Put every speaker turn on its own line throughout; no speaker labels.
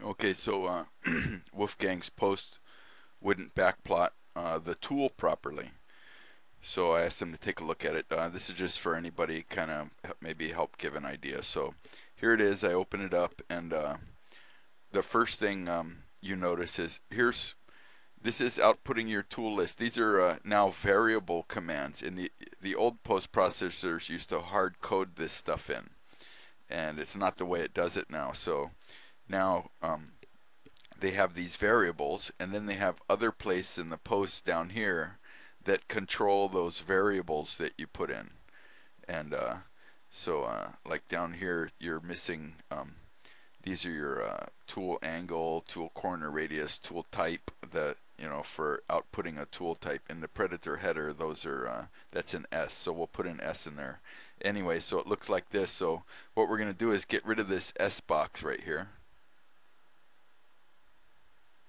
Okay, so Wolfgang's post wouldn't backplot the tool properly. So I asked him to take a look at it. This is just for anybody kind of maybe help give an idea. So here it is. I open it up, and the first thing you notice is this is outputting your tool list. These are now variable commands. In the old post processors used to hard code this stuff in, and it's not the way it does it now. So now they have these variables, and then they have other places in the post down here that control those variables that you put in. And like down here, you're missing. These are your tool angle, tool corner radius, tool type. That for outputting a tool type in the Predator header. Those are that's an S. So we'll put an S in there. Anyway, so it looks like this. So what we're going to do is get rid of this S box right here.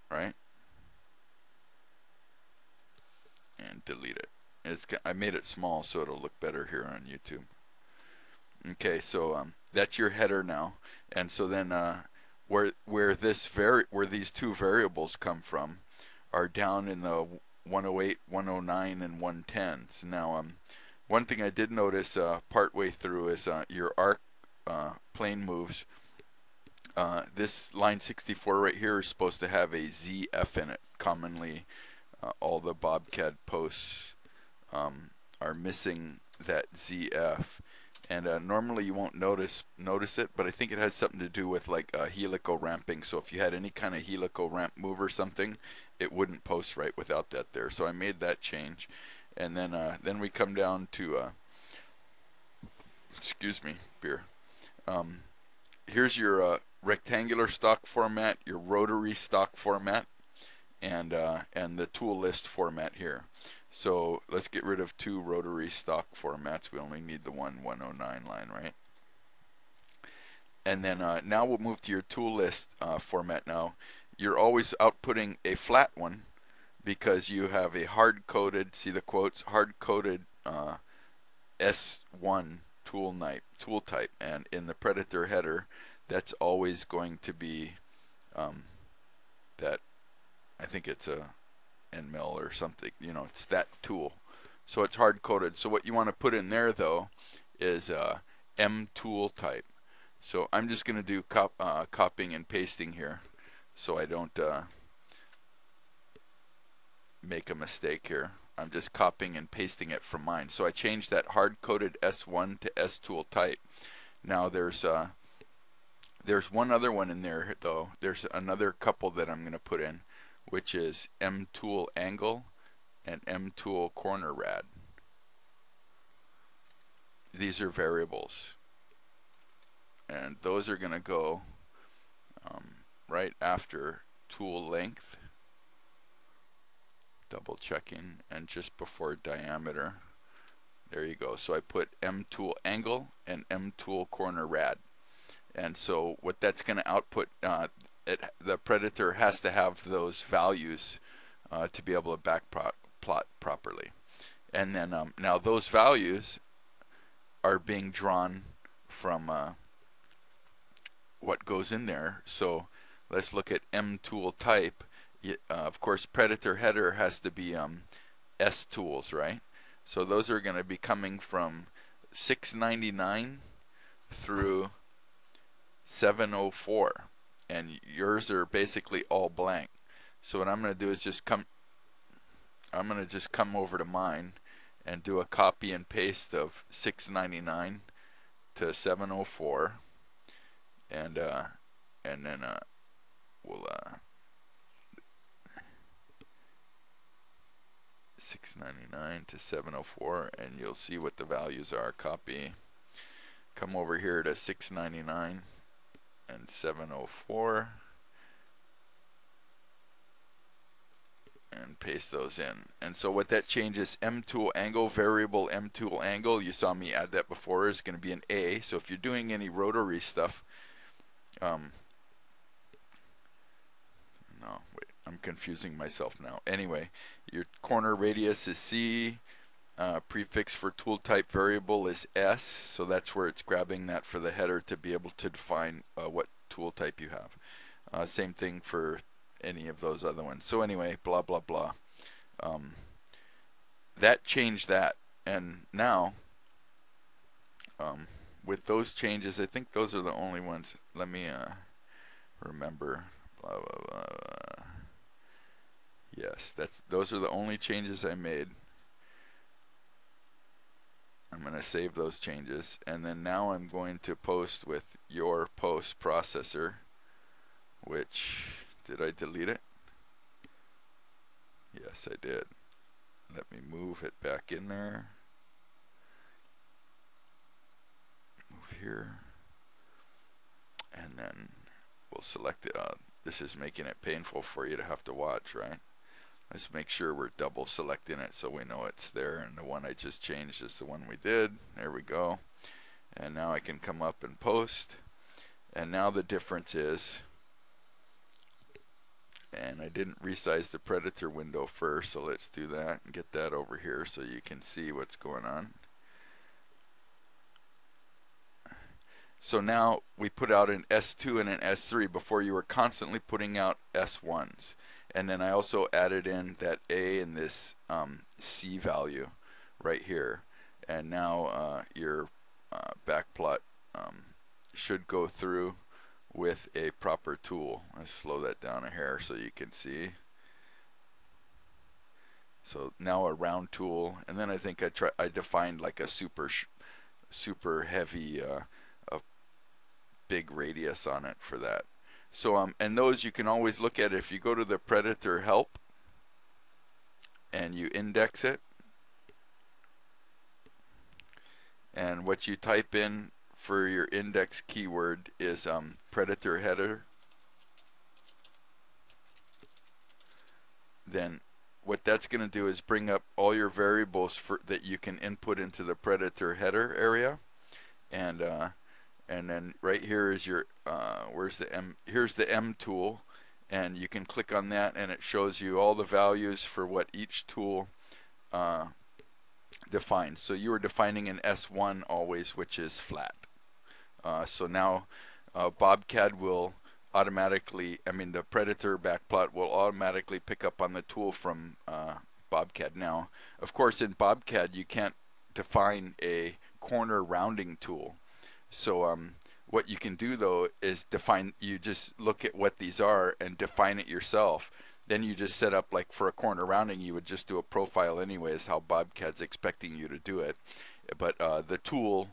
Right? And delete it. I made it small so it'll look better here on YouTube. Okay, so that's your header now, and so then where these two variables come from are down in the 108, 109, and 110s. Now, one thing I did notice partway through is your arc plane moves. This line 64 right here is supposed to have a ZF in it. Commonly, all the Bobcat posts are missing that ZF, and normally you won't notice it, but I think it has something to do with like helical ramping. So if you had any kind of helical ramp move or something, it wouldn't post right without that there. So I made that change, and then we come down to excuse me, beer. Here's your rectangular stock format, your rotary stock format, and the tool list format here. So let's get rid of two rotary stock formats. We only need the 109 line, right? And then now we'll move to your tool list format. Now you're always outputting a flat one because you have a hard-coded, see the quotes, hard-coded S1 tool type, and in the Predator header, that's always going to be that. I think it's a NML or something. It's that tool. So it's hard coded. So what you want to put in there though is M tool type. So I'm just going to do copying and pasting here, so I don't make a mistake here. I'm just copying and pasting it from mine. So I changed that hard coded S1 to S tool type. Now there's one other one in there though. There's another couple that I'm going to put in, which is M tool angle and M tool corner rad. These are variables, and those are going to go right after tool length, double checking, and just before diameter. There you go. So I put M tool angle and M tool corner rad, and so what that's going to output, the Predator has to have those values to be able to backplot properly. And then now those values are being drawn from what goes in there. So let's look at M tool type. Of course, Predator header has to be S tools, right? So those are going to be coming from 699 through 704, and yours are basically all blank. So what I'm going to do is I'm going to just come over to mine and do a copy and paste of 699 to 704, and then we'll 699 to 704, and you'll see what the values are. Copy, come over here to 699 and 704, and paste those in. And so what that changes, M tool angle, variable M tool angle, you saw me add that before, is going to be an A. So if you're doing any rotary stuff, no, wait, I'm confusing myself now. Anyway, your corner radius is C, prefix for tool type variable is S, so that's where it's grabbing that for the header to be able to define what tool type you have. Same thing for any of those other ones. So anyway, blah blah blah. Um, that changed that, and now with those changes, I think those are the only ones. Let me remember. Blah blah blah. Yes, those are the only changes I made. I'm going to save those changes, and then now I'm going to post with your post processor, which, did I delete it? Yes, I did. Let me move it back in there. Move here, and then we'll select it. This is making it painful for you to have to watch, right? Let's make sure we're double selecting it so we know it's there, and the one I just changed is the one we did. There we go. And now I can come up and post, and now the difference is, and I didn't resize the Predator window first, so let's do that and get that over here so you can see what's going on. So now we put out an S2 and an S3. Before, you were constantly putting out S1s. And then I also added in that A and this C value right here. And now your backplot should go through with a proper tool. Let's slow that down a hair so you can see. So now a round tool, and then I think I defined like a super heavy a big radius on it for that. So and those you can always look at if you go to the Predator help and you index it, and what you type in for your index keyword is Predator header. Then what that's going to do is bring up all your variables that you can input into the Predator header area, and then right here is your where's the M? Here's the M tool, and you can click on that, and it shows you all the values for what each tool defines. So you are defining an S1 always, which is flat. So now Bobcat will automatically, the Predator backplot will automatically pick up on the tool from Bobcat. Now, of course, in Bobcat you can't define a corner rounding tool. So what you can do though is you just look at what these are and define it yourself. Then you just set up, like for a corner rounding, you would just do a profile anyways, how Bobcat's expecting you to do it. But the tool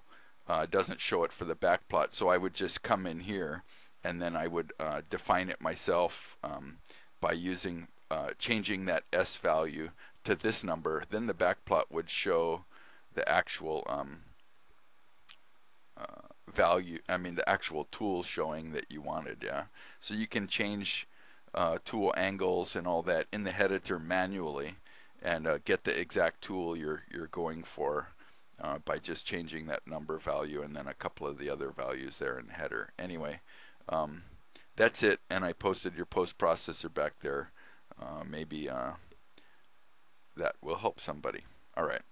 doesn't show it for the backplot, so I would just come in here and then I would define it myself by changing that S value to this number. Then the backplot would show the actual value, the actual tool showing that you wanted. Yeah, so you can change tool angles and all that in the editor manually, and get the exact tool you're going for by just changing that number value and then a couple of the other values there in the header. Anyway, that's it, and I posted your post processor back there. Maybe that will help somebody. All right.